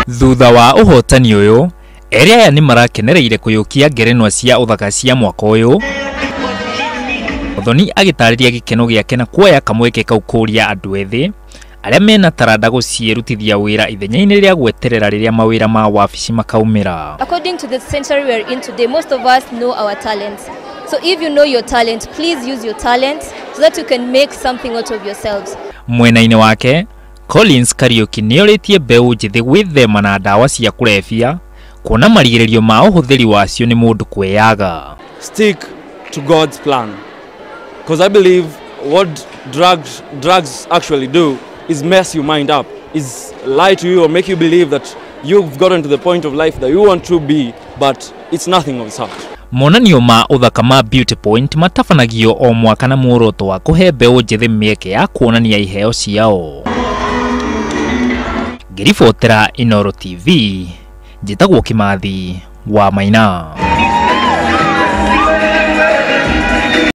Thutha wa uhotani uyu, eri aya ni marakenereire kuyukia ngerenwa cia uthaka cia mwaka uyu. Muthoni agitariria gikeno giake na kuoya kamweke kau kuria andu ethi aria mena taranda gucierutithia wira ithenya-ini riria gweterera riria mawira ma wabici makaumira. According to the century we are in today, most of us know our talents. So if you know your talent, please use your talent so that you can make something out of yourselves. Mwena-ini wake, Collins Kariuki nioritie mbeu njithi gwithema na ndawa cia kurebia kuona marigiririo ma uhuthiri wacio ni mundu kweyaga. Stick to God's plan, because I believe what drugs actually do is mess your mind up, is lie to you or make you believe that you've gotten to the point of life that you want to be, but it's nothing of the sort. Monanio ma uthaka ma Beauty Point matafanagio o mwaka na muoroto wa kuhe mbeu njithi mieke ya kuonania iheo ciao. Ngiribotera Inooro TV, njitagwo Kimathi wa Maina.